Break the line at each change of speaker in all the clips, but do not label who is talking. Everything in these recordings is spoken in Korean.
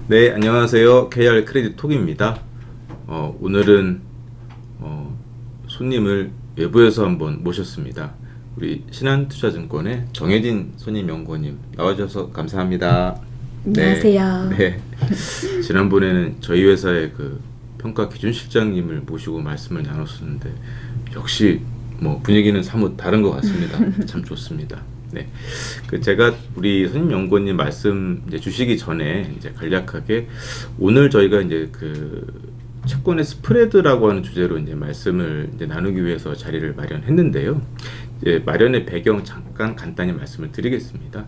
네, 안녕하세요. KR 크레딧 톡입니다. 오늘은 손님을 외부에서 한번 모셨습니다. 우리 신한투자증권의 정혜진 손님연구원님 나와주셔서 감사합니다.
안녕하세요.
네. 지난번에는 저희 회사의 그 평가 기준 실장님을 모시고 말씀을 나눴었는데 역시 뭐 분위기는 사뭇 다른 것 같습니다. 참 좋습니다. 네, 제가 우리 손님연구원님 말씀 이제 주시기 전에 이제 간략하게 오늘 저희가 이제 그 채권의 스프레드라고 하는 주제로 이제 말씀을 이제 나누기 위해서 자리를 마련했는데요. 이제 마련의 배경 잠깐 간단히 말씀을 드리겠습니다.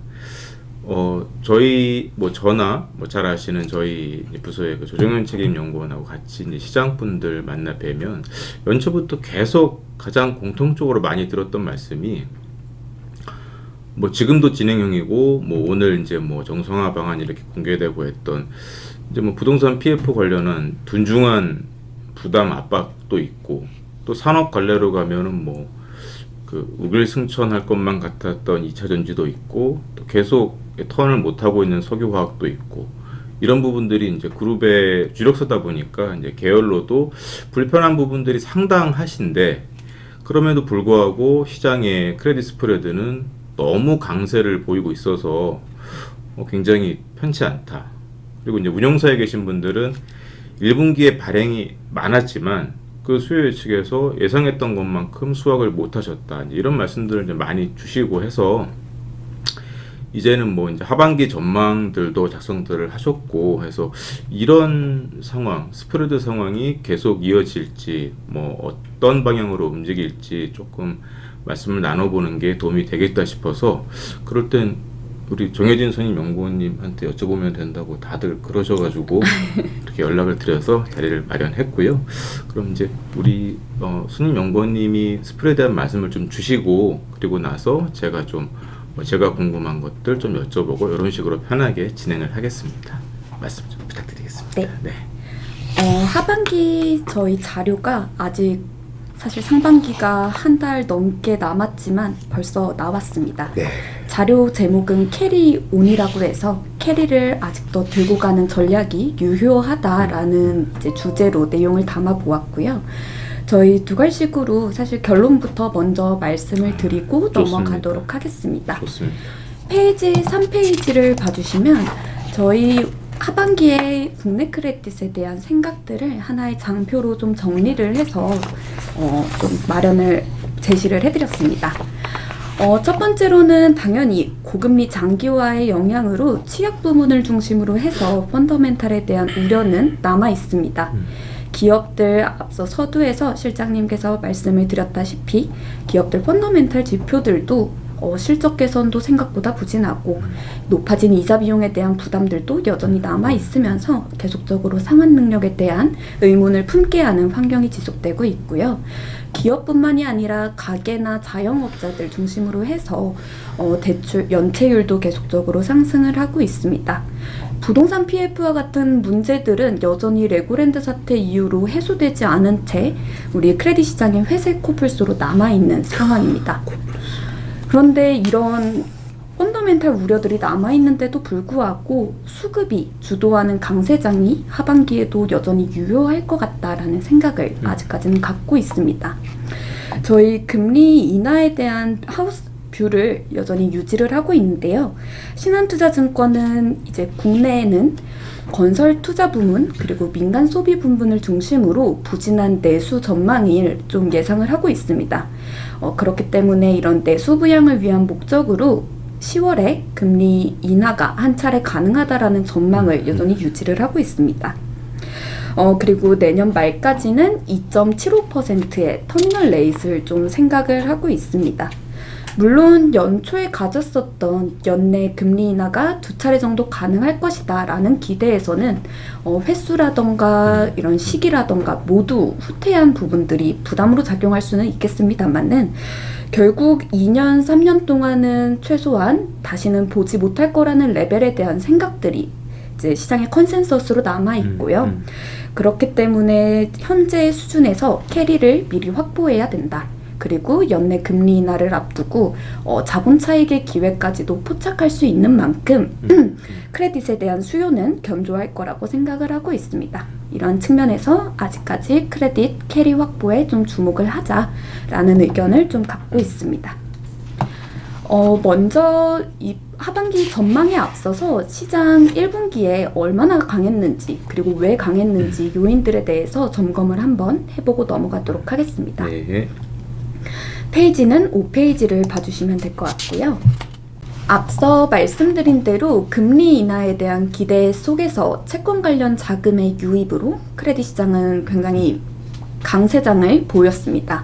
저희 저나 잘 아시는 저희 부서의 그 조정현 책임연구원하고 같이 이제 시장분들 만나 뵈면 연초부터 계속 가장 공통적으로 많이 들었던 말씀이 지금도 진행형이고 오늘 이제 정상화 방안 이렇게 공개되고 했던 이제 부동산 PF 관련한 둔중한 부담 압박도 있고, 또 산업 관례로 가면은 그 우길승천할 것만 같았던 2차 전지도 있고, 또 계속 턴을 못 하고 있는 석유화학도 있고, 이런 부분들이 이제 그룹의 주력서다 보니까 이제 계열로도 불편한 부분들이 상당하신데, 그럼에도 불구하고 시장의 크레딧 스프레드는 너무 강세를 보이고 있어서 굉장히 편치 않다. 그리고 이제 운용사에 계신 분들은 1분기에 발행이 많았지만 그 수요 예측에서 예상했던 것만큼 수확을 못 하셨다. 이런 말씀들을 이제 많이 주시고 해서 이제는 이제 하반기 전망들도 작성들을 하셨고 해서 이런 상황, 스프레드 상황이 계속 이어질지 어떤 방향으로 움직일지 조금 말씀을 나눠보는 게 도움이 되겠다 싶어서, 그럴 땐 우리 정혜진 선임연구원님한테 여쭤보면 된다고 다들 그러셔가지고 이렇게 연락을 드려서 자리를 마련했고요. 그럼 이제 우리 선임연구원님이 스프레드에 대한 말씀을 좀 주시고, 그리고 나서 제가 제가 궁금한 것들 좀 여쭤보고 이런 식으로 편하게 진행을 하겠습니다. 말씀 좀 부탁드리겠습니다.
네. 하반기 저희 자료가 아직 사실 상반기가 한 달 넘게 남았지만 벌써 나왔습니다.
네.
자료 제목은 캐리온이라고 해서 캐리를 아직도 들고 가는 전략이 유효하다라는 이제 주제로 내용을 담아 보았고요. 저희 두 갈식으로 사실 결론부터 먼저 말씀을 드리고
좋습니다.
넘어가도록 하겠습니다.
좋습니다.
페이지 3페이지를 봐주시면 저희 하반기에 국내 크레딧에 대한 생각들을 하나의 장표로 좀 정리를 해서 좀 제시를 해드렸습니다. 첫 번째로는 당연히 고금리 장기화의 영향으로 취약 부문을 중심으로 해서 펀더멘탈에 대한 우려는 남아 있습니다. 기업들 앞서 서두에서 실장님께서 말씀을 드렸다시피 기업들 펀더멘탈 지표들도 실적 개선도 생각보다 부진하고 높아진 이자 비용에 대한 부담들도 여전히 남아 있으면서 계속적으로 상환 능력에 대한 의문을 품게 하는 환경이 지속되고 있고요. 기업뿐만이 아니라 가게나 자영업자들 중심으로 해서 대출 연체율도 계속적으로 상승을 하고 있습니다. 부동산 PF와 같은 문제들은 여전히 레고랜드 사태 이후로 해소되지 않은 채 우리 크레딧 시장의 회색 코뿔소로 남아있는 상황입니다. 그런데 이런 펀더멘탈 우려들이 남아있는데도 불구하고 수급이 주도하는 강세장이 하반기에도 여전히 유효할 것 같다라는 생각을 아직까지는 갖고 있습니다. 저희 금리 인하에 대한 하우스 뷰를 여전히 유지를 하고 있는데요. 신한투자증권은 이제 국내에는 건설 투자 부문 그리고 민간 소비 부문을 중심으로 부진한 내수 전망을 좀 예상을 하고 있습니다. 그렇기 때문에 이런 내수 부양을 위한 목적으로 10월에 금리 인하가 한 차례 가능하다라는 전망을 여전히 유지를 하고 있습니다. 그리고 내년 말까지는 2.75%의 터미널 레이트를 좀 생각을 하고 있습니다. 물론 연초에 가졌었던 연내 금리 인하가 2차례 정도 가능할 것이다 라는 기대에서는 횟수라던가 이런 시기라던가 모두 후퇴한 부분들이 부담으로 작용할 수는 있겠습니다만은 결국 2년, 3년 동안은 최소한 다시는 보지 못할 거라는 레벨에 대한 생각들이 이제 시장의 컨센서스로 남아 있고요. 그렇기 때문에 현재 수준에서 캐리를 미리 확보해야 된다. 그리고 연내 금리 인하를 앞두고 자본 차익의 기회까지도 포착할 수 있는 만큼 크레딧에 대한 수요는 견조할 거라고 생각을 하고 있습니다. 이런 측면에서 아직까지 크레딧 캐리 확보에 좀 주목을 하자라는 의견을 좀 갖고 있습니다. 먼저 이 하반기 전망에 앞서서 시장 1분기에 얼마나 강했는지 그리고 왜 강했는지 요인들에 대해서 점검을 한번 해보고 넘어가도록 하겠습니다.
네.
페이지는 5페이지를 봐주시면 될 것 같고요. 앞서 말씀드린 대로 금리 인하에 대한 기대 속에서 채권 관련 자금의 유입으로 크레딧 시장은 굉장히 강세장을 보였습니다.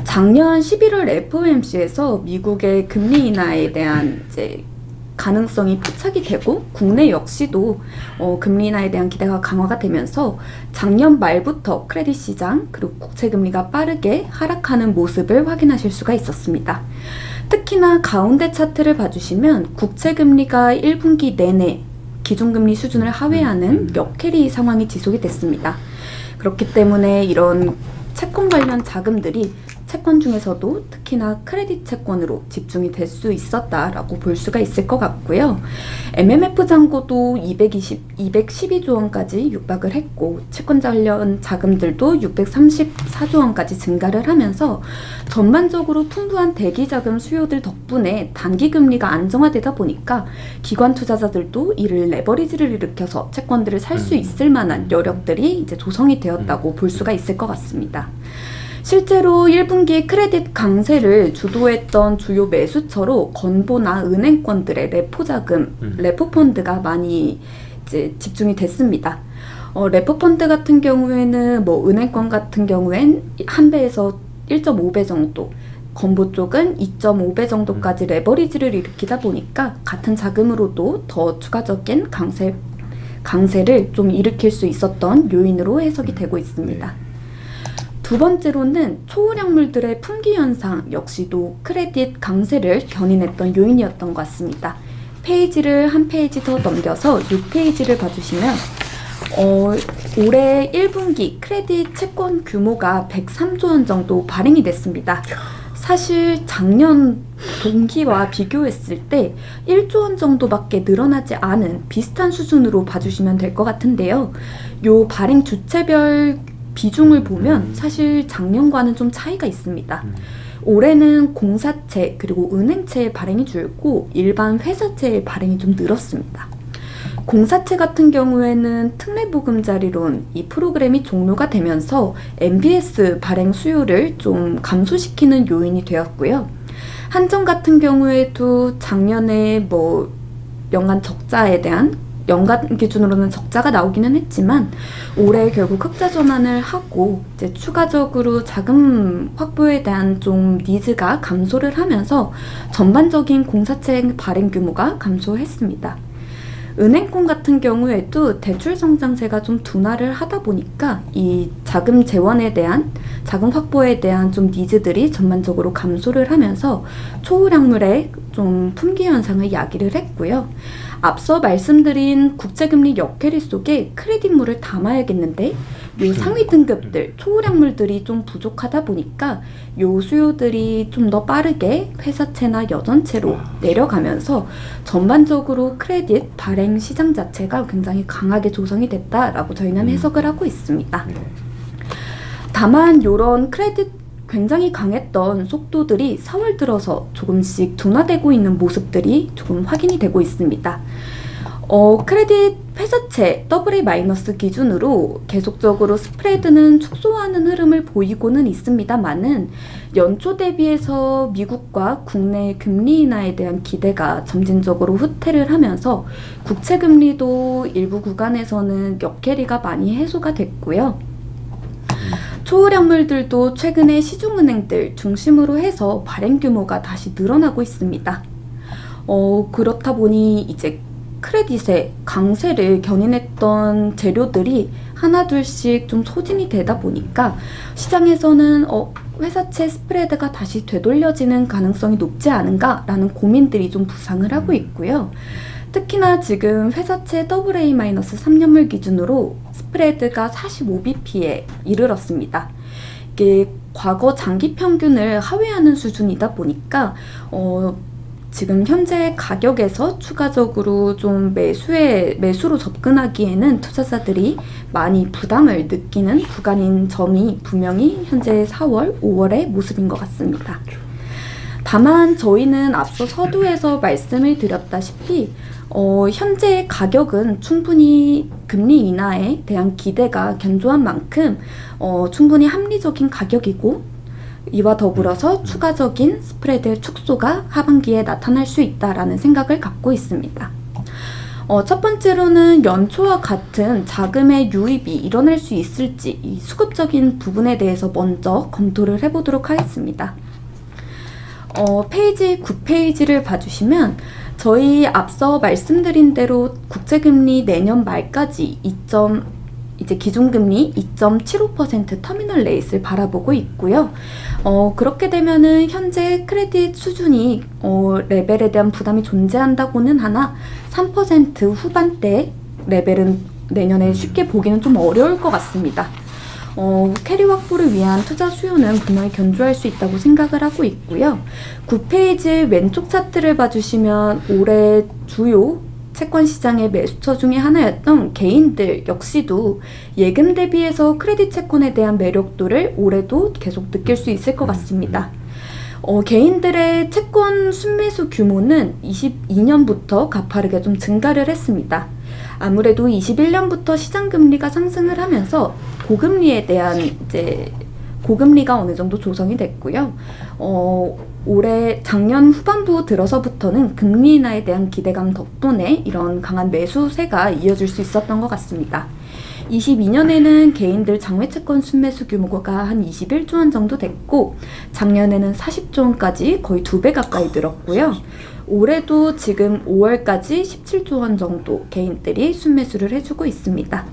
작년 11월 FOMC에서 미국의 금리 인하에 대한 이제 가능성이 포착이 되고 국내 역시도 금리 인하에 대한 기대가 강화가 되면서 작년 말부터 크레딧 시장 그리고 국채 금리가 빠르게 하락하는 모습을 확인하실 수가 있었습니다. 특히나 가운데 차트를 봐주시면 국채 금리가 1분기 내내 기준금리 수준을 하회하는 역캐리 상황이 지속이 됐습니다. 그렇기 때문에 이런 채권 관련 자금들이 채권 중에서도 특히나 크레딧 채권으로 집중이 될 수 있었다라고 볼 수가 있을 것 같고요. MMF 잔고도 212조 원까지 육박을 했고 채권 관련 자금들도 634조 원까지 증가를 하면서 전반적으로 풍부한 대기자금 수요들 덕분에 단기금리가 안정화되다 보니까 기관 투자자들도 이를 레버리지를 일으켜서 채권들을 살 수 있을 만한 여력들이 이제 조성이 되었다고 볼 수가 있을 것 같습니다. 실제로 1분기 크레딧 강세를 주도했던 주요 매수처로 건보나 은행권들의 레포자금, 레포펀드가 많이 이제 집중이 됐습니다. 레포펀드 같은 경우에는 은행권 같은 경우엔 1배에서 1.5배 정도, 건보 쪽은 2.5배 정도까지 레버리지를 일으키다 보니까 같은 자금으로도 더 추가적인 강세를 좀 일으킬 수 있었던 요인으로 해석이 되고 있습니다. 두 번째로는 초우량물들의 품귀 현상 역시도 크레딧 강세를 견인했던 요인이었던 것 같습니다. 페이지를 한 페이지 더 넘겨서 6페이지를 봐주시면 올해 1분기 크레딧 채권 규모가 103조 원 정도 발행이 됐습니다. 사실 작년 동기와 비교했을 때 1조 원 정도밖에 늘어나지 않은 비슷한 수준으로 봐주시면 될 것 같은데요. 요 발행 주체별 비중을 보면 사실 작년과는 좀 차이가 있습니다. 올해는 공사채 그리고 은행채의 발행이 줄고 일반 회사채의 발행이 좀 늘었습니다. 공사채 같은 경우에는 특례보금자리론 이 프로그램이 종료가 되면서 MBS 발행 수요를 좀 감소시키는 요인이 되었고요. 한정 같은 경우에도 작년에 연간 적자에 대한 연간 기준으로는 적자가 나오기는 했지만 올해 결국 흑자 전환을 하고 이제 추가적으로 자금 확보에 대한 좀 니즈가 감소를 하면서 전반적인 공사채 발행 규모가 감소했습니다. 은행권 같은 경우에도 대출 성장세가 좀 둔화를 하다 보니까 이 자금 재원에 대한 자금 확보에 대한 좀 니즈들이 전반적으로 감소를 하면서 초우량물의 좀 품귀 현상을 야기를 했고요. 앞서 말씀드린 국제금리 역캐리 속에 크레딧물을 담아야겠는데 요 상위 등급들 초우량물들이 좀 부족하다 보니까 요 수요들이 좀 더 빠르게 회사채나 여전채로 내려가면서 전반적으로 크레딧 발행 시장 자체가 굉장히 강하게 조성이 됐다라고 저희는 해석을 하고 있습니다. 다만 요런 크레딧 굉장히 강했던 속도들이 4월 들어서 조금씩 둔화되고 있는 모습들이 조금 확인이 되고 있습니다. 크레딧 회사채 AA- 기준으로 계속적으로 스프레드는 축소하는 흐름을 보이고는 있습니다만은 연초 대비해서 미국과 국내 금리 인하에 대한 기대가 점진적으로 후퇴를 하면서 국채 금리도 일부 구간에서는 역캐리가 많이 해소가 됐고요. 초우량물들도 최근에 시중은행들 중심으로 해서 발행 규모가 다시 늘어나고 있습니다. 그렇다 보니 이제 크레딧의 강세를 견인했던 재료들이 하나둘씩 좀 소진이 되다 보니까 시장에서는 회사채 스프레드가 다시 되돌려지는 가능성이 높지 않은가라는 고민들이 좀 부상을 하고 있고요. 특히나 지금 회사채 AA-3년물 기준으로 스프레드가 45bp에 이르렀습니다. 이게 과거 장기 평균을 하회하는 수준이다 보니까 지금 현재 가격에서 추가적으로 좀 매수로 접근하기에는 투자자들이 많이 부담을 느끼는 구간인 점이 분명히 현재 4월, 5월의 모습인 것 같습니다. 다만 저희는 앞서 서두에서 말씀을 드렸다시피 현재 가격은 충분히 금리 인하에 대한 기대가 견조한 만큼 충분히 합리적인 가격이고, 이와 더불어서 추가적인 스프레드의 축소가 하반기에 나타날 수 있다라는 생각을 갖고 있습니다. 첫 번째로는 연초와 같은 자금의 유입이 일어날 수 있을지 이 수급적인 부분에 대해서 먼저 검토를 해보도록 하겠습니다. 페이지 9페이지를 봐주시면 저희 앞서 말씀드린 대로 국채금리 내년 말까지 이제 기준금리 2.75% 터미널 레이트를 바라보고 있고요. 그렇게 되면은 현재 크레딧 수준이 레벨에 대한 부담이 존재한다고는 하나 3% 후반대 레벨은 내년에 쉽게 보기는 좀 어려울 것 같습니다. 캐리 확보를 위한 투자 수요는 분명히 견조할 수 있다고 생각을 하고 있고요. 9페이지의 왼쪽 차트를 봐주시면 올해 주요 채권 시장의 매수처 중에 하나였던 개인들 역시도 예금 대비해서 크레딧 채권에 대한 매력도를 올해도 계속 느낄 수 있을 것 같습니다. 개인들의 채권 순매수 규모는 22년부터 가파르게 좀 증가를 했습니다. 아무래도 21년부터 시장 금리가 상승을 하면서 고금리에 대한 고금리가 어느 정도 조성이 됐고요. 올해 작년 후반부 들어서부터는 금리 인하에 대한 기대감 덕분에 이런 강한 매수세가 이어질 수 있었던 것 같습니다. 22년에는 개인들 장외채권 순매수 규모가 한 21조 원 정도 됐고, 작년에는 40조 원까지 거의 2배 가까이 늘었고요. 올해도 지금 5월까지 17조 원 정도 개인들이 순매수를 해주고 있습니다.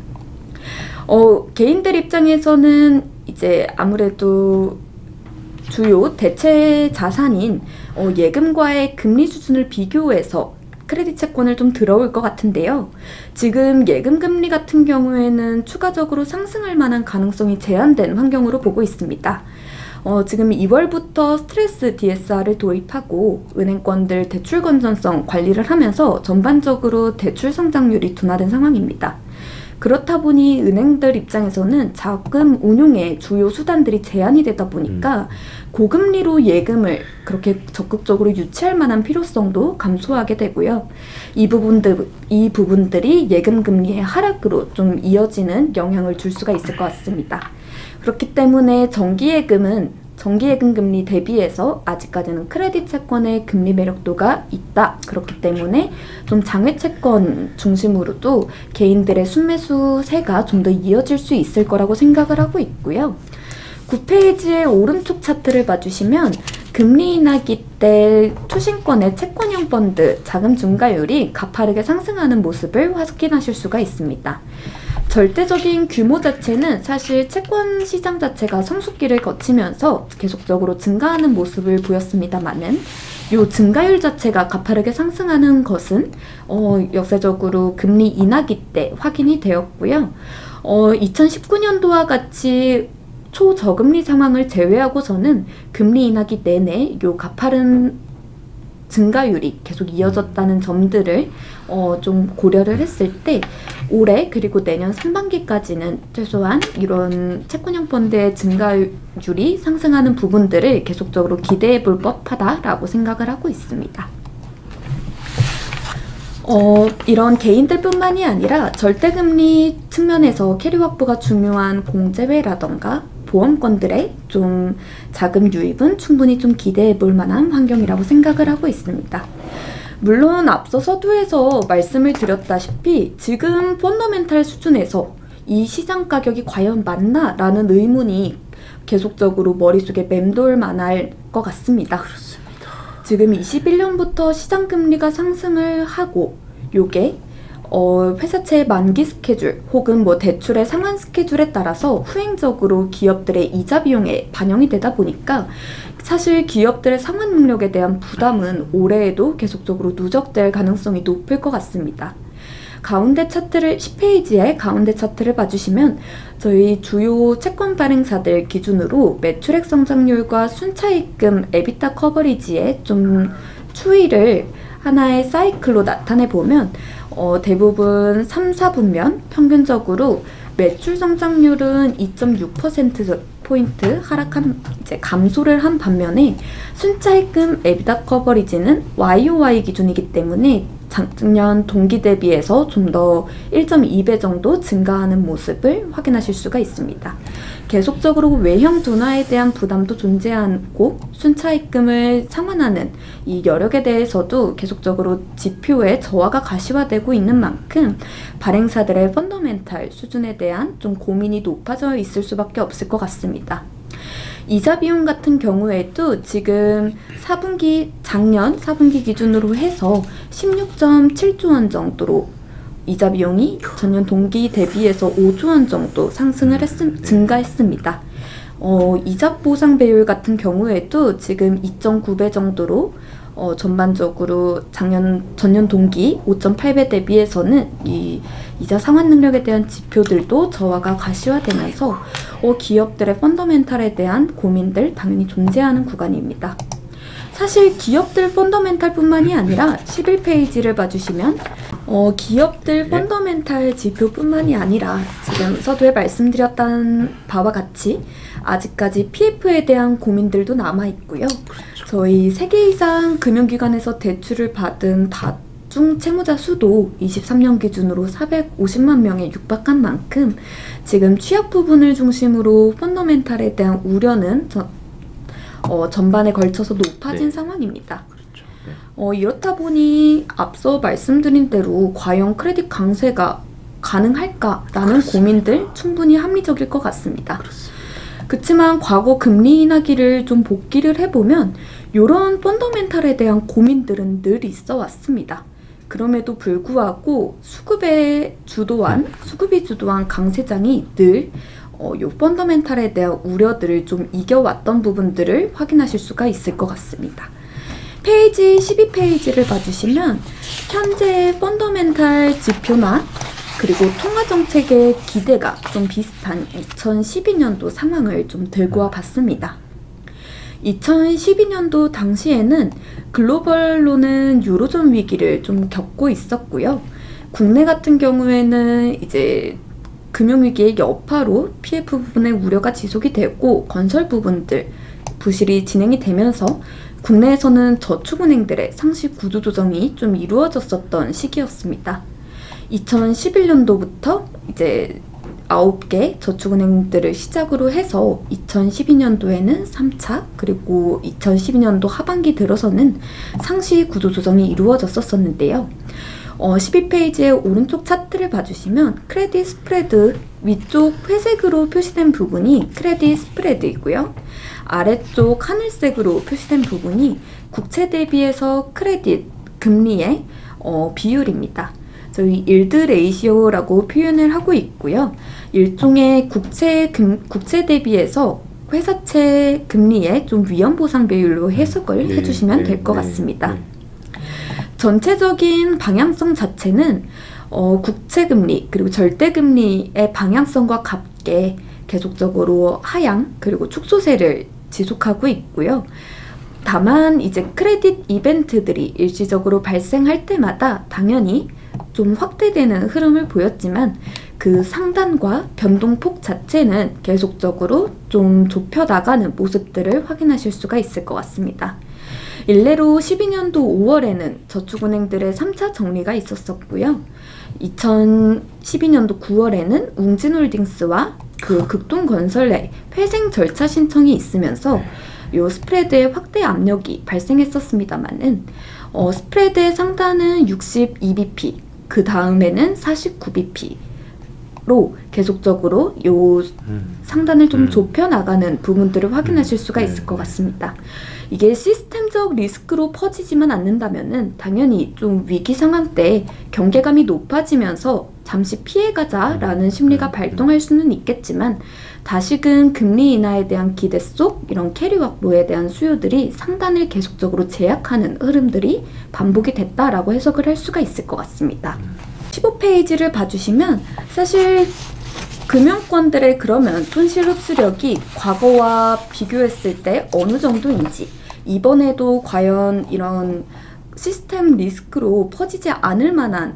개인들 입장에서는 이제 아무래도 주요 대체 자산인 예금과의 금리 수준을 비교해서 크레딧 채권을 좀 들어올 것 같은데요. 지금 예금 금리 같은 경우에는 추가적으로 상승할 만한 가능성이 제한된 환경으로 보고 있습니다. 지금 2월부터 스트레스 DSR을 도입하고 은행권들 대출 건전성 관리를 하면서 전반적으로 대출 성장률이 둔화된 상황입니다. 그렇다 보니 은행들 입장에서는 자금 운용의 주요 수단들이 제한이 되다 보니까 고금리로 예금을 그렇게 적극적으로 유치할 만한 필요성도 감소하게 되고요. 이 부분들이 예금 금리의 하락으로 좀 이어지는 영향을 줄 수가 있을 것 같습니다. 그렇기 때문에 정기예금 금리 대비해서 아직까지는 크레딧 채권의 금리 매력도가 있다. 그렇기 때문에 좀 장외채권 중심으로도 개인들의 순매수세가 좀 더 이어질 수 있을 거라고 생각을 하고 있고요. 9페이지의 오른쪽 차트를 봐주시면 금리 인하기 때 투신권의 채권형 펀드 자금 증가율이 가파르게 상승하는 모습을 확인하실 수가 있습니다. 절대적인 규모 자체는 사실 채권 시장 자체가 성숙기를 거치면서 계속적으로 증가하는 모습을 보였습니다만은 요 증가율 자체가 가파르게 상승하는 것은 역사적으로 금리 인하기 때 확인이 되었고요. 2019년도와 같이 초저금리 상황을 제외하고서는 금리 인하기 내내 요 가파른 증가율이 계속 이어졌다는 점들을 좀 고려를 했을 때 올해 그리고 내년 상반기까지는 최소한 이런 채권형 펀드의 증가율이 상승하는 부분들을 계속적으로 기대해 볼 법하다라고 생각을 하고 있습니다. 이런 개인들뿐만이 아니라 절대금리 측면에서 캐리 확보가 중요한 공제회라던가 보험권들의 좀 자금 유입은 충분히 좀 기대해 볼 만한 환경이라고 생각을 하고 있습니다. 물론 앞서 서두에서 말씀을 드렸다시피 지금 펀더멘탈 수준에서 이 시장 가격이 과연 맞나? 라는 의문이 계속적으로 머릿속에 맴돌 만할 것 같습니다.
그렇습니다.
지금 21년부터 시장 금리가 상승을 하고 요게 회사채의 만기 스케줄 혹은 대출의 상환 스케줄에 따라서 후행적으로 기업들의 이자 비용에 반영이 되다 보니까 사실 기업들의 상환 능력에 대한 부담은 올해에도 계속적으로 누적될 가능성이 높을 것 같습니다. 가운데 차트를 10페이지의 가운데 차트를 봐주시면 저희 주요 채권 발행사들 기준으로 매출액 성장률과 순차입금 에비타 커버리지의 좀 추이를 하나의 사이클로 나타내 보면 대부분 3, 4분면 평균적으로 매출 성장률은 2.6%포인트 감소를 한 반면에 순차입금 에비타 커버리지는 YOY 기준이기 때문에 작년 동기 대비해서 좀 더 1.2배 정도 증가하는 모습을 확인하실 수가 있습니다. 계속적으로 외형 둔화에 대한 부담도 존재하고 순차입금을 상환하는 이 여력에 대해서도 계속적으로 지표의 저하가 가시화되고 있는 만큼 발행사들의 펀더멘탈 수준에 대한 좀 고민이 높아져 있을 수밖에 없을 것 같습니다. 이자 비용 같은 경우에도 지금 작년 4분기 기준으로 해서 16.7조 원 정도로 이자 비용이 전년 동기 대비해서 5조 원 정도 증가했습니다. 이자 보상 배율 같은 경우에도 지금 2.9배 정도로 전반적으로 전년 동기 5.8배 대비해서는 이 이자 상환 능력에 대한 지표들도 저하가 가시화되면서 기업들의 펀더멘탈에 대한 고민들 당연히 존재하는 구간입니다. 사실 기업들 펀더멘탈뿐만이 아니라 11페이지를 봐주시면 기업들 펀더멘탈 지표뿐만이 아니라 지금 서두에 말씀드렸던 바와 같이 아직까지 PF에 대한 고민들도 남아있고요. 저희 3개 이상 금융기관에서 대출을 받은 다중 채무자 수도 23년 기준으로 450만 명에 육박한 만큼 지금 취약 부분을 중심으로 펀더멘탈에 대한 우려는 전반에 걸쳐서 높아진 상황입니다. 이렇다 보니 앞서 말씀드린 대로 과연 크레딧 강세가 가능할까라는 고민들 충분히 합리적일 것 같습니다. 그렇지만 과거 금리 인하기를 좀 복기를 해보면 이런 펀더멘탈에 대한 고민들은 늘 있어 왔습니다. 그럼에도 불구하고 수급이 주도한 강세장이 늘 요 펀더멘탈에 대한 우려들을 좀 이겨왔던 부분들을 확인하실 수가 있을 것 같습니다. 페이지 12페이지를 봐주시면 현재 펀더멘탈 지표나 그리고 통화정책의 기대가 좀 비슷한 2012년도 상황을 좀 들고 와봤습니다. 2012년도 당시에는 글로벌로는 유로존 위기를 좀 겪고 있었고요. 국내 같은 경우에는 이제 금융위기의 여파로 PF 부분의 우려가 지속이 되고 건설 부분들 부실이 진행이 되면서 국내에서는 저축은행들의 상시 구조 조정이 좀 이루어졌었던 시기였습니다. 2011년도부터 이제 9개 저축은행들을 시작으로 해서 2012년도에는 3차 그리고 2012년도 하반기 들어서는 상시 구조 조정이 이루어졌었는데요. 12페이지의 오른쪽 차트를 봐주시면 크레딧 스프레드 위쪽 회색으로 표시된 부분이 크레딧 스프레드이고요. 아래쪽 하늘색으로 표시된 부분이 국채 대비해서 크레딧 금리의 비율입니다. 저희 일드 레이시오라고 표현을 하고 있고요. 일종의 국채 대비해서 회사채 금리의 좀 위험 보상 비율로 해석을 해주시면 될 것 같습니다. 전체적인 방향성 자체는 국채금리 그리고 절대금리의 방향성과 같게 계속적으로 하향 그리고 축소세를 지속하고 있고요. 다만 이제 크레딧 이벤트들이 일시적으로 발생할 때마다 당연히 좀 확대되는 흐름을 보였지만 그 상단과 변동폭 자체는 계속적으로 좀 좁혀 나가는 모습들을 확인하실 수가 있을 것 같습니다. 일례로 12년도 5월에는 저축은행들의 3차 정리가 있었었고요. 2012년도 9월에는 웅진홀딩스와 그 극동건설의 회생 절차 신청이 있으면서 요 스프레드의 확대 압력이 발생했었습니다만은 스프레드의 상단은 62bp, 그 다음에는 49bp로 계속적으로 요 상단을 좀 좁혀 나가는 부분들을 확인하실 수가 있을 것 같습니다. 이게 시스템적 리스크로 퍼지지만 않는다면은 당연히 좀 위기 상황 때 경계감이 높아지면서 잠시 피해가자라는 심리가 발동할 수는 있겠지만 다시금 금리 인하에 대한 기대 속 이런 캐리 확보에 대한 수요들이 상단을 계속적으로 제약하는 흐름들이 반복이 됐다라고 해석을 할 수가 있을 것 같습니다. 15페이지를 봐주시면 사실 금융권들의 그러면 손실 흡수력이 과거와 비교했을 때 어느 정도인지, 이번에도 과연 이런 시스템 리스크로 퍼지지 않을 만한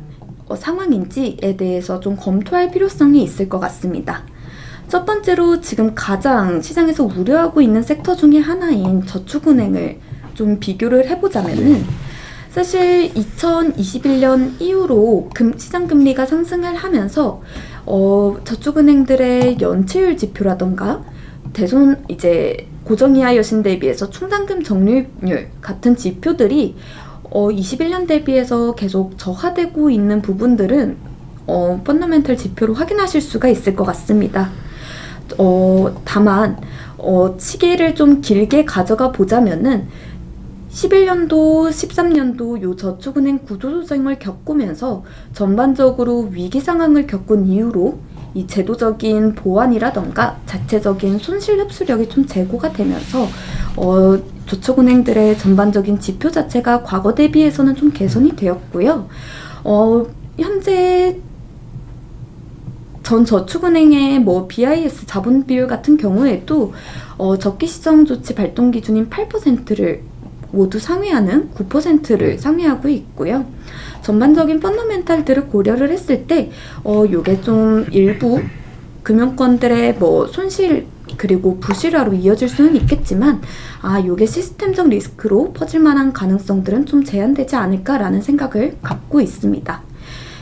상황인지에 대해서 좀 검토할 필요성이 있을 것 같습니다. 첫 번째로 지금 가장 시장에서 우려하고 있는 섹터 중에 하나인 저축은행을 좀 비교를 해보자면은, 사실 2021년 이후로 시장금리가 상승을 하면서 저축은행들의 연체율 지표라던가 이제 고정이하 여신 대비해서 충당금 적립률 같은 지표들이 21년 대비해서 계속 저하되고 있는 부분들은 펀더멘털 지표로 확인하실 수가 있을 것 같습니다. 다만 시계를 좀 길게 가져가 보자면은 11년도, 13년도 요 저축은행 구조조정을 겪으면서 전반적으로 위기 상황을 겪은 이후로 이 제도적인 보완이라던가 자체적인 손실 흡수력이 좀 제고가 되면서 저축은행들의 전반적인 지표 자체가 과거 대비해서는 좀 개선이 되었고요. 현재 전 저축은행의 BIS 자본 비율 같은 경우에도 적기 시정 조치 발동 기준인 8%를 모두 상회하는 9%를 상회하고 있고요. 전반적인 펀더멘탈들을 고려를 했을 때 요게 좀 일부 금융권들의 손실 그리고 부실화로 이어질 수는 있겠지만 요게 시스템적 리스크로 퍼질 만한 가능성들은 좀 제한되지 않을까라는 생각을 갖고 있습니다.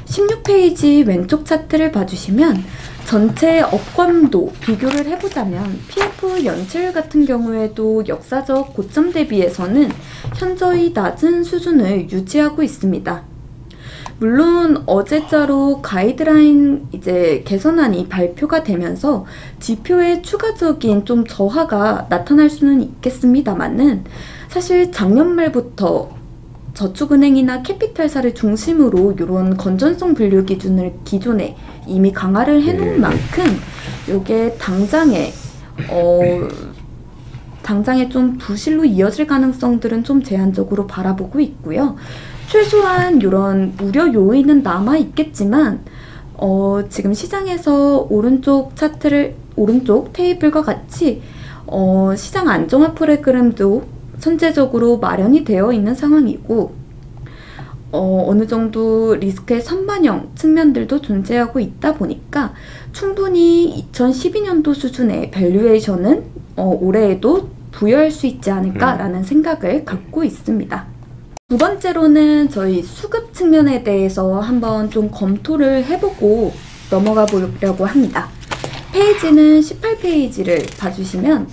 16페이지 왼쪽 차트를 봐주시면 전체 업권도 비교를 해보자면 PF 연체율 같은 경우에도 역사적 고점 대비해서는 현저히 낮은 수준을 유지하고 있습니다. 물론 어제자로 가이드라인 개선안이 발표가 되면서 지표의 추가적인 좀 저하가 나타날 수는 있겠습니다만은, 사실 작년 말부터 저축은행이나 캐피탈사를 중심으로 이런 건전성 분류 기준을 기존에 이미 강화를 해놓은 만큼 이게 당장에 좀 부실로 이어질 가능성들은 좀 제한적으로 바라보고 있고요. 최소한 이런 우려 요인은 남아 있겠지만 지금 시장에서 오른쪽 테이블과 같이 시장 안정화 프로그램도 선제적으로 마련이 되어 있는 상황이고, 어느 정도 리스크의 선반영 측면들도 존재하고 있다 보니까 충분히 2012년도 수준의 밸류에이션은 올해에도 부여할 수 있지 않을까라는 생각을 갖고 있습니다. 두 번째로는 저희 수급 측면에 대해서 한번 좀 검토를 해보고 넘어가 보려고 합니다. 페이지는 18페이지를 봐주시면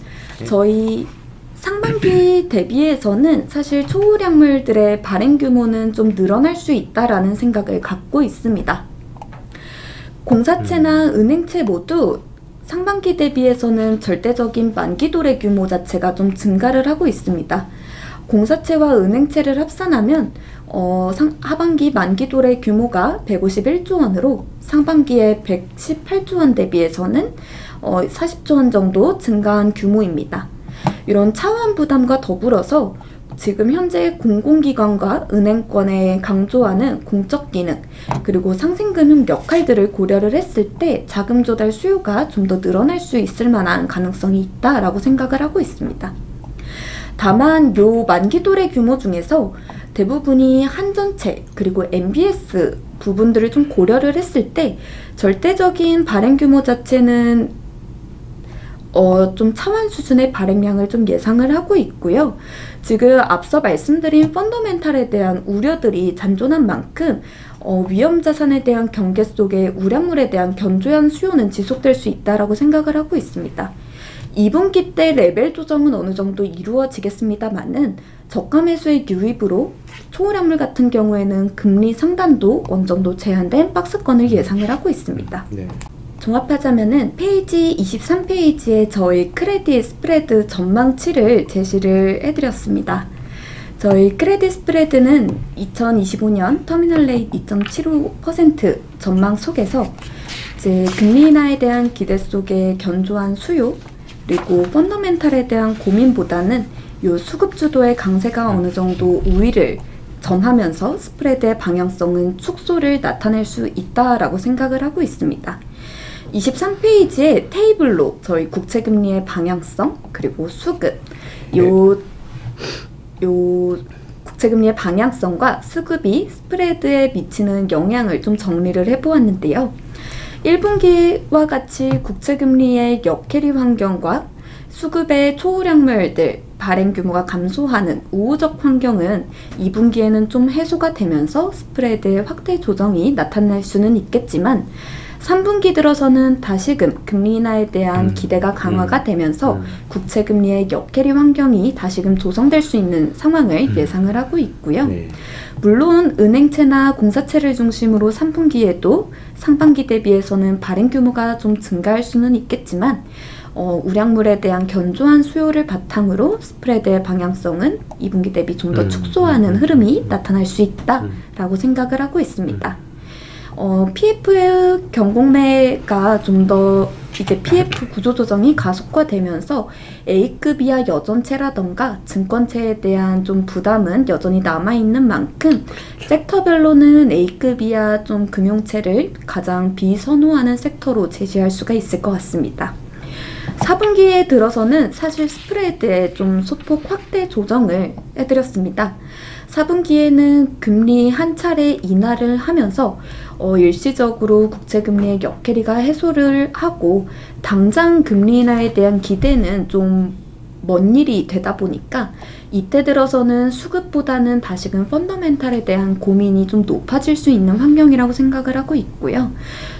저희 상반기 대비해서는 사실 초우량물들의 발행 규모는 좀 늘어날 수 있다라는 생각을 갖고 있습니다. 공사채나 은행채 모두 상반기 대비해서는 절대적인 만기 도래 규모 자체가 좀 증가를 하고 있습니다. 공사채와 은행채를 합산하면 하반기 만기 도래 규모가 151조 원으로 상반기에 118조 원 대비해서는 40조 원 정도 증가한 규모입니다. 이런 차환 부담과 더불어서 지금 현재 공공기관과 은행권에 강조하는 공적 기능 그리고 상생금융 역할들을 고려를 했을 때 자금 조달 수요가 좀 더 늘어날 수 있을 만한 가능성이 있다라고 생각을 하고 있습니다. 다만 요 만기 도래 규모 중에서 대부분이 한전채 그리고 MBS 부분들을 좀 고려를 했을 때 절대적인 발행 규모 자체는 좀 차원 수준의 발행량을 좀 예상을 하고 있고요. 지금 앞서 말씀드린 펀더멘탈에 대한 우려들이 잔존한 만큼 위험 자산에 대한 경계 속에 우량물에 대한 견조한 수요는 지속될 수 있다라고 생각을 하고 있습니다. 2분기 때 레벨 조정은 어느 정도 이루어지겠습니다만은 저가 매수의 유입으로 초우량물 같은 경우에는 금리 상단도 어느 정도 제한된 박스권을 예상을 하고 있습니다. 네. 종합하자면은 페이지 23페이지에 저희 크레딧 스프레드 전망치를 제시를 해드렸습니다. 저희 크레딧 스프레드는 2025년 터미널 레이트 2.75% 전망 속에서 이제 금리 인하에 대한 기대 속에 견조한 수요 그리고 펀더멘탈에 대한 고민보다는 요 수급 주도의 강세가 어느 정도 우위를 점하면서 스프레드의 방향성은 축소를 나타낼 수 있다라고 생각을 하고 있습니다. 23페이지의 테이블로 저희 국채금리의 방향성 그리고 수급 요 국채금리의 방향성과 수급이 스프레드에 미치는 영향을 좀 정리를 해보았는데요. 1분기와 같이 국채금리의 역캐리 환경과 수급의 초우량물들 발행 규모가 감소하는 우호적 환경은 2분기에는 좀 해소가 되면서 스프레드의 확대 조정이 나타날 수는 있겠지만 3분기 들어서는 다시금 금리 인하에 대한 기대가 강화가 되면서 국채금리의 역캐리 환경이 다시금 조성될 수 있는 상황을 예상을 하고 있고요.
네.
물론 은행채나 공사채를 중심으로 3분기에도 상반기 대비해서는 발행 규모가 좀 증가할 수는 있겠지만 우량물에 대한 견조한 수요를 바탕으로 스프레드의 방향성은 2분기 대비 좀 더 축소하는 흐름이 나타날 수 있다라고 생각을 하고 있습니다. PF의 경공매가 좀 더 이제 PF 구조조정이 가속화되면서 A급 이하 여전채라던가 증권채에 대한 좀 부담은 여전히 남아있는 만큼 섹터별로는 A급 이하 좀 금융채를 가장 비선호하는 섹터로 제시할 수가 있을 것 같습니다. 4분기에 들어서는 사실 스프레드에 좀 소폭 확대 조정을 해드렸습니다. 4분기에는 금리 한 차례 인하를 하면서 일시적으로 국채금리의 역캐리가 해소를 하고 당장 금리 인하에 대한 기대는 좀 먼 일이 되다 보니까 이때 들어서는 수급보다는 다시금 펀더멘탈에 대한 고민이 좀 높아질 수 있는 환경이라고 생각을 하고 있고요.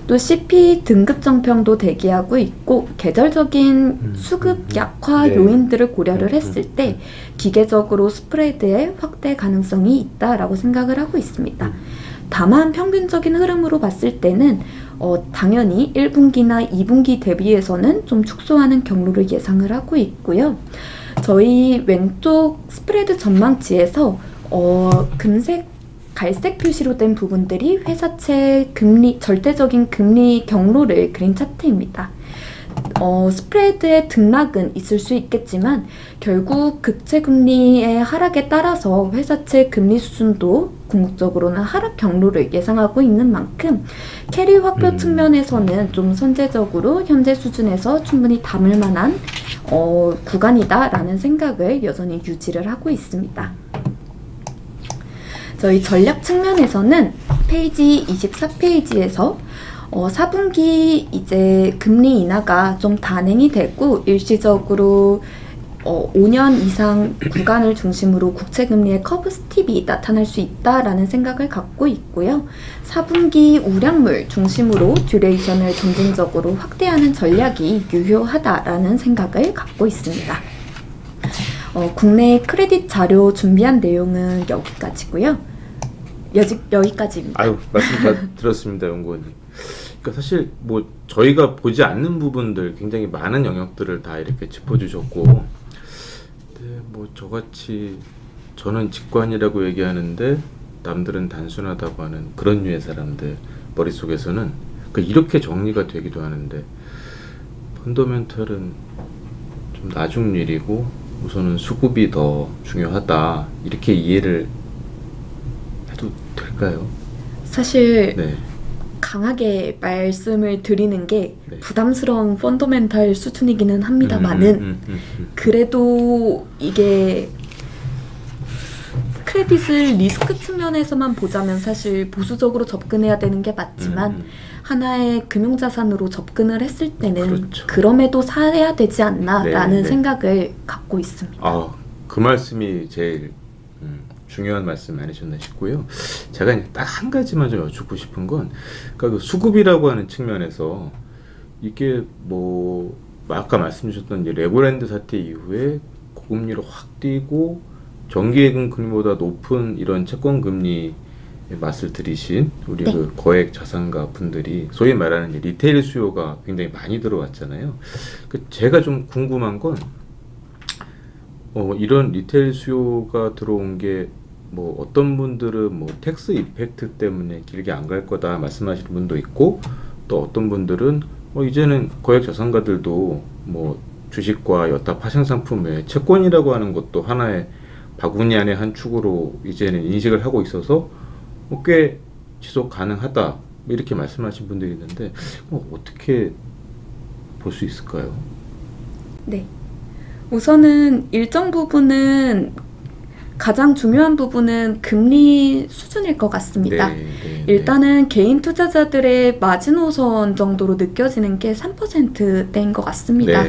또 CP 등급 정평도 대기하고 있고 계절적인 수급 약화
네.
요인들을 고려를 했을 때 기계적으로 스프레드의 확대 가능성이 있다라고 생각을 하고 있습니다. 다만 평균적인 흐름으로 봤을 때는 당연히 1분기나 2분기 대비해서는 좀 축소하는 경로를 예상을 하고 있고요. 저희 왼쪽 스프레드 전망치에서 금색, 갈색 표시로 된 부분들이 회사채 금리, 절대적인 금리 경로를 그린 차트입니다. 스프레드의 등락은 있을 수 있겠지만 결국 국채금리의 하락에 따라서 회사채 금리 수준도 궁극적으로는 하락 경로를 예상하고 있는 만큼 캐리 확보 측면에서는 좀 선제적으로 현재 수준에서 충분히 담을 만한 구간이다라는 생각을 여전히 유지를 하고 있습니다. 저희 전략 측면에서는 페이지 24페이지에서 4분기 이제 금리 인하가 좀 단행이 되고 일시적으로 5년 이상 구간을 중심으로 국채금리의 커브 스팁이 나타날 수 있다라는 생각을 갖고 있고요. 4분기 우량물 중심으로 듀레이션을 점진적으로 확대하는 전략이 유효하다라는 생각을 갖고 있습니다. 국내 크레딧 자료 준비한 내용은 여기까지고요. 여기까지입니다.
아유, 말씀 다 들었습니다, 연구원님. 그러니까 사실 뭐 저희가 보지 않는 부분들 굉장히 많은 영역들을 다 이렇게 짚어주셨고, 뭐 저같이 저는 직관이라고 얘기하는데 남들은 단순하다고 하는 그런 류의 사람들 머릿속에서는 이렇게 정리가 되기도 하는데 펀더멘털은 좀 나중 일이고 우선은 수급이 더 중요하다 이렇게 이해를 해도 될까요?
사실
네.
강하게 말씀을 드리는 게
네.
부담스러운 펀더멘탈 수준이기는 합니다만은 그래도 이게 크레딧을 리스크 측면에서만 보자면 사실 보수적으로 접근해야 되는 게 맞지만 하나의 금융자산으로 접근을 했을 때는
그렇죠.
그럼에도 사야 되지 않나라는
네.
생각을 갖고 있습니다.
그 말씀이 제일 중요한 말씀 많으셨나 싶고요. 제가 딱 한 가지만 좀 여쭙고 싶은 건, 그러니까 그 수급이라고 하는 측면에서 이게 뭐 아까 말씀 주셨던 이제 레고랜드 사태 이후에 고금리로 확 뛰고 정기예금 금리보다 높은 이런 채권 금리 맛을 들이신 우리
네.
그 거액 자산가 분들이 소위 말하는 이제 리테일 수요가 굉장히 많이 들어왔잖아요. 제가 좀 궁금한 건 이런 리테일 수요가 들어온 게 뭐 어떤 분들은 뭐 텍스 이펙트 때문에 길게 안 갈 거다 말씀하시는 분도 있고, 또 어떤 분들은 이제는 거액 자산가들도 뭐 주식과 여타 파생 상품에 채권이라고 하는 것도 하나의 바구니 안의 한 축으로 이제는 인식을 하고 있어서 꽤 지속 가능하다 이렇게 말씀하신 분들이 있는데 어떻게 볼 수 있을까요?
네. 우선은 일정 부분은 가장 중요한 부분은 금리 수준일 것 같습니다. 일단은 개인 투자자들의 마지노선 정도로 느껴지는 게 3%대인 것 같습니다.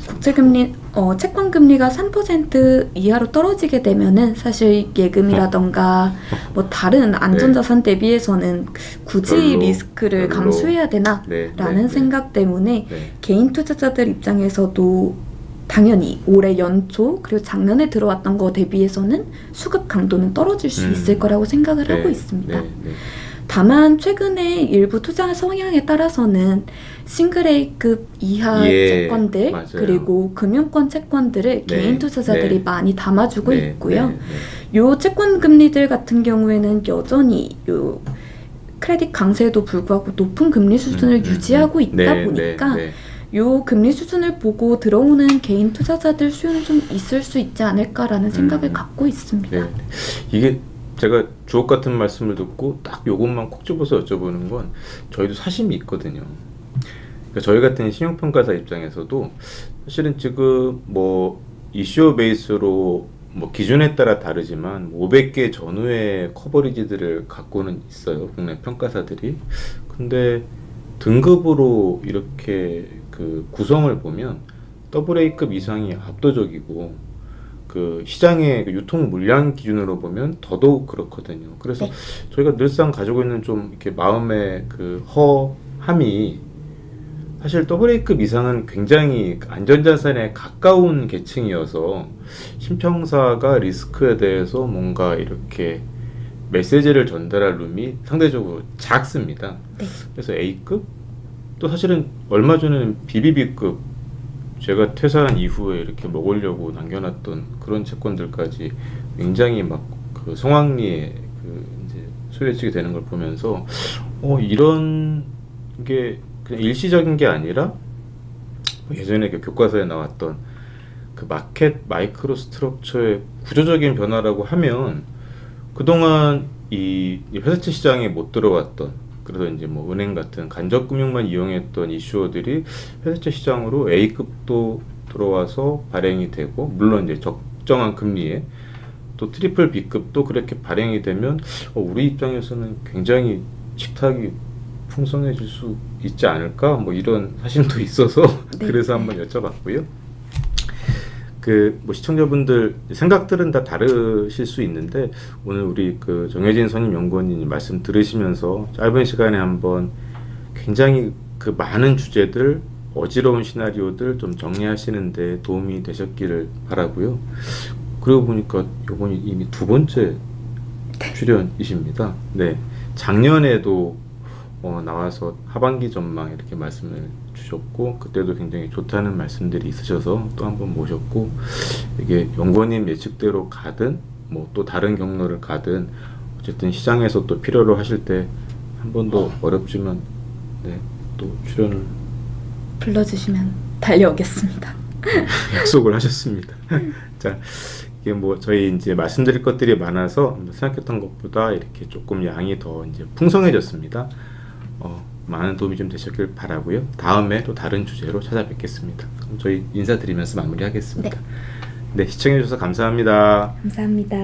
국채금리, 채권금리가 3% 이하로 떨어지게 되면은 사실 예금이라던가 뭐 다른 안전자산 대비해서는 굳이 리스크를 감수해야 되나라는 생각 때문에 개인 투자자들 입장에서도 당연히 올해 연초 그리고 작년에 들어왔던 거 대비해서는 수급 강도는 떨어질 수 있을 거라고 생각을 하고 있습니다. 다만 최근에 일부 투자 성향에 따라서는 싱글 A급 이하 채권들 그리고 금융권 채권들을 개인 투자자들이 많이 담아주고 있고요. 요 채권 금리들 같은 경우에는 여전히 요 크레딧 강세에도 불구하고 높은 금리 수준을 유지하고 있다 보니까 요 금리 수준을 보고 들어오는 개인 투자자들 수요는 좀 있을 수 있지 않을까라는 생각을 갖고 있습니다.
이게 제가 주옥 같은 말씀을 듣고 딱 요것만 콕 집어서 여쭤보는 건 저희도 사심이 있거든요. 그러니까 저희 같은 신용평가사 입장에서도 사실은 지금 뭐 이슈어 베이스로 뭐 기준에 따라 다르지만 500개 전후의 커버리지들을 갖고는 있어요, 국내 평가사들이. 근데 등급으로 이렇게 그 구성을 보면 AA 급 이상이 압도적이고 그 시장의 유통 물량 기준으로 보면 더더욱 그렇거든요. 그래서 저희가 늘상 가지고 있는 좀 이렇게 마음의 그 허함이 사실 AA급 이상은 굉장히 안전자산에 가까운 계층이어서 신평사가 리스크에 대해서 뭔가 이렇게 메시지를 전달할 룸이 상대적으로 작습니다. 그래서 A급 또 사실은 얼마 전에는 BBB급 제가 퇴사한 이후에 이렇게 먹으려고 남겨놨던 그런 채권들까지 굉장히 막 그 성황리에 그 이제 소외치게 되는 걸 보면서 이런 게 그냥 일시적인 게 아니라 예전에 그 교과서에 나왔던 그 마켓 마이크로 스트럭처의 구조적인 변화라고 하면 그동안 이 회사채 시장에 못 들어왔던 그래서 이제 뭐 은행 같은 간접 금융만 이용했던 이슈어들이 회사채 시장으로 A급도 들어와서 발행이 되고 물론 이제 적정한 금리에 또 트리플 B급도 그렇게 발행이 되면 우리 입장에서는 굉장히 식탁이 풍성해질 수 있지 않을까 뭐 이런 사심도 있어서 그래서 한번 여쭤봤고요. 그 뭐 시청자분들 생각들은 다 다르실 수 있는데 오늘 우리 그 정혜진 선임 연구원님 말씀 들으시면서 짧은 시간에 한번 굉장히 그 많은 주제들 어지러운 시나리오들 좀 정리하시는데 도움이 되셨기를 바라고요. 그러고 보니까 이번이 이미 두 번째 출연이십니다. 네, 작년에도 나와서 하반기 전망 이렇게 말씀을 주셨고 그때도 굉장히 좋다는 말씀들이 있으셔서 또 한 번 모셨고 이게 연구원님 예측대로 가든 뭐 또 다른 경로를 가든 어쨌든 시장에서 또 필요로 하실 때 한 번 더 어렵지만 또 출연을
불러주시면 달려오겠습니다.
약속을 하셨습니다. 자, 이게 뭐 저희 이제 말씀드릴 것들이 많아서 생각했던 것보다 이렇게 조금 양이 더 이제 풍성해졌습니다. 많은 도움이 좀 되셨길 바라고요. 다음에 또 다른 주제로 찾아뵙겠습니다. 그럼 저희 인사드리면서 마무리하겠습니다. 네, 시청해주셔서 감사합니다.
감사합니다.